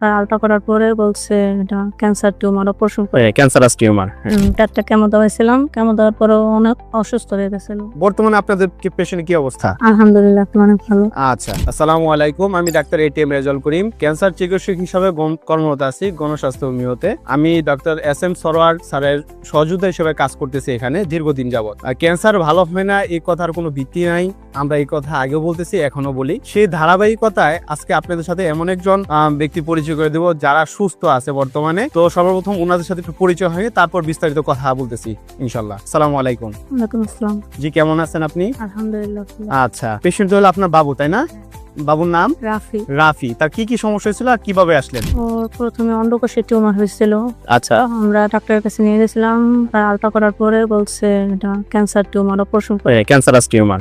Ultra করার পরে বলছে এটা ক্যান্সার টিউমার অপারেশন করে। Cancerous tumour. চারটা কেমো দেওয়াইছিলাম, কেমো দেওয়ার পরে অনেক অসুস্থ হয়ে গেছিল। বর্তমানে আপনাদের পেশেন্টের কি অবস্থা? আলহামদুলিল্লাহ এখন অনেক ভালো। আচ্ছা, আসসালামু আলাইকুম। আমি doctor ATM Rezaul Karim, cancer চিকিৎসক হিসাবে কর্মরত আছি গণস্বাস্থ্য হোমিওতে। আমি ডক্টর এস এম সরোয়ার স্যারের সহযোগিতা হিসেবে কাজ করতেছি এখানে দীর্ঘদিন যাবত। ক্যান্সার ভালো হয় না এই কথার কোনো ভিত্তি নাই, আমরা এই কথা আগেও বলতেছি এখনো বলি। সেই ধারাবাহিকতায় আজকে আপনাদের সাথে এমন একজন ব্যক্তি পরিচয় করে দেব যারা সুস্থ আছে বর্তমানে। তো সর্বপ্রথম ওনাদের সাথে একটু পরিচয় হয়ে তারপর বিস্তারিত কথা বলতেছি ইনশাল্লাহ। আসসালামু আলাইকুম। ওয়ালাইকুম আসসালাম। জি, কেমন আছেন আপনি? আলহামদুলিল্লাহ ভালো। আচ্ছা, পেশেন্ট হলো আপনার বাবু, তাই না? বাবুর নাম রাফি। রাফি। তার কি কি সমস্যা হয়েছিল আর কিভাবে আসলেন? ওর প্রথমে অন্ডকোষে টিউমার হয়েছিল। আচ্ছা, আমরা ডাক্তারের কাছে নিয়ে গেছিলাম, আলট্রা করার পরে বলছে এটা ক্যান্সার টিউমার অপারেশন করে। Cancerous tumour.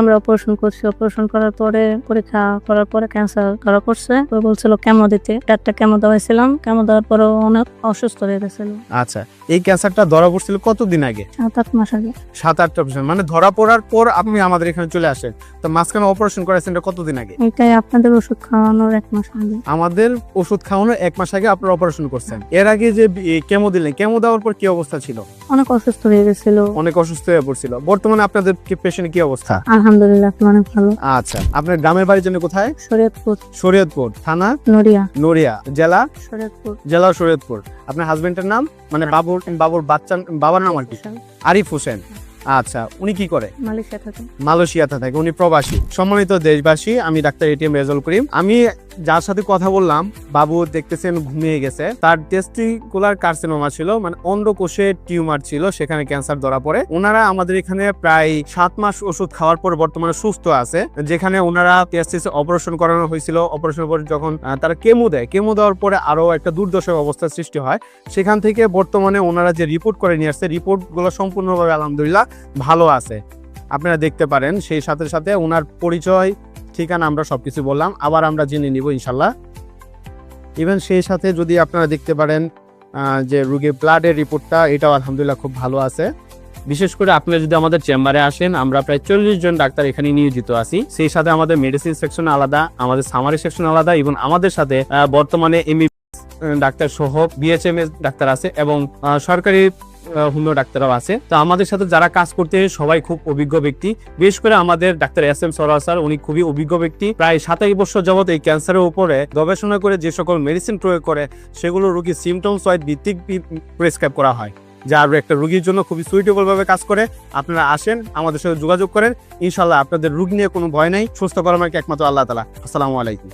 আমরা অপারেশন করছি, অপারেশন করার পরে পরীক্ষা করার পরে ক্যান্সার ধরা পড়ছে। ও বলছিল কেমো দিতে, চারটা কেমো দেওয়াইছিলাম, কেমো দেওয়ার পরে অনেক অসুস্থ হয়ে গেছিল। আচ্ছা, এই ক্যান্সারটা ধরা পড়ছিল কতদিন আগে? 7-8 মাস আগে। 7-8 বছর, মানে ধরা পড়ার পর আপনি আমাদের এখানে চলে আসেন। তো মাঝখানে অপারেশন করেছেন এটা কতদিন আগে? এটাই আপনাদের ওষুধ খাওয়ানোর 1 মাস আগে। আমাদের ওষুধ খাওয়ানোর 1 মাস আগে আপনার অপারেশন করছেন। এর আগে যে কেমো দিলেন, কেমো দেওয়ার পর কি অবস্থা ছিল? অনেক অসুস্থ হয়ে গেছিল। অনেক অসুস্থ হয়ে পড়ছিল। বর্তমানে আপনাদের পেশেন্টের কি অবস্থা? আলহামদুলিল্লাহ এখন অনেক ভালো। আচ্ছা, আপনার গ্রামের বাড়ির জন্য কোথায়? শরীয়তপুর। শরীয়তপুর থানা নড়িয়া। নড়িয়া, জেলা শরীয়তপুর। জেলা শরীয়তপুর। আপনার হাজবেন্ডের নাম, মানে বাবুর বাবার নাম আর কি? আরিফ হোসেন। আচ্ছা, উনি কি করে? মালয়েশিয়া থাকে। মালয়েশিয়াতে থাকে, উনি প্রবাসী। সম্মানিত দেশবাসী, আমি ডাক্তার এটিএম রেজাউল করিম। আমি যার সাথে কথা বললাম, বাবু দেখতেছেন ঘুমিয়ে গেছে। তার টেস্টিকুলার কার্সিনোমা ছিল, মানে অন্ডকোষে টিউমার ছিল, সেখানে ক্যান্সার ধরা পড়ে। ওনারা আমাদের এখানে প্রায় 7 মাস ওষুধ খাওয়ার পর বর্তমানে সুস্থ আছে। যেখানে ওনারা টেস্টিস অপারেশন করানো হয়েছিল। অপারেশনের পর যখন তারা কেমো দেয়, কেমো দেওয়ার পরে আরো একটা দুর্দশা অবস্থার সৃষ্টি হয়। সেখান থেকে বর্তমানে ওনারা যে রিপোর্ট করে নিয়ে আসছে, রিপোর্টগুলো সম্পূর্ণভাবে আলহামদুলিল্লাহ ভালো আছে, আপনারা দেখতে পারেন। সেই সাথে সাথে ওনার পরিচয়, ঠিকানা আমরা সবকিছু বললাম, আবার আমরা জেনে নিব ইনশাল্লাহ। ইভেন সেই সাথে যদি আপনারা দেখতে পারেন যে রোগীর ব্লাডের রিপোর্টটা, এটাও আলহামদুলিল্লাহ খুব ভালো আছে। বিশেষ করে আপনারা যদি আমাদের চেম্বারে আসেন, আমরা প্রায় 40 জন ডাক্তার এখানে নিয়োজিত আছি। সেই সাথে আমাদের মেডিসিন সেকশন আলাদা, আমাদের সামারি সেকশন আলাদা, এবং আমাদের সাথে বর্তমানে ডাক্তার সহ বিএচএমএস ডাক্তার আছে এবং সরকারি হোমিও ডাক্তাররাও আছে। তো আমাদের সাথে যারা কাজ করতে সবাই খুব অভিজ্ঞ ব্যক্তি। বিশেষ করে আমাদের doctor S M Sarwar sir, উনি খুবই অভিজ্ঞ ব্যক্তি। প্রায় 27 বছর যাবত এই ক্যান্সারের উপরে গবেষণা করে যে সকল মেডিসিন প্রয়োগ করে, সেগুলো রোগীর সিমটমস ওয়াইজ ভিত্তিক প্রেসক্রাইব করা হয়, যা আর একটা রোগীর জন্য খুবই সুইটেবল ভাবে কাজ করে। আপনারা আসেন, আমাদের সাথে যোগাযোগ করেন, ইনশাল্লাহ আপনাদের রোগ নিয়ে কোনো ভয় নাই। সুস্থ করার একমাত্র আল্লাহ তাআলা। আসসালামু আলাইকুম।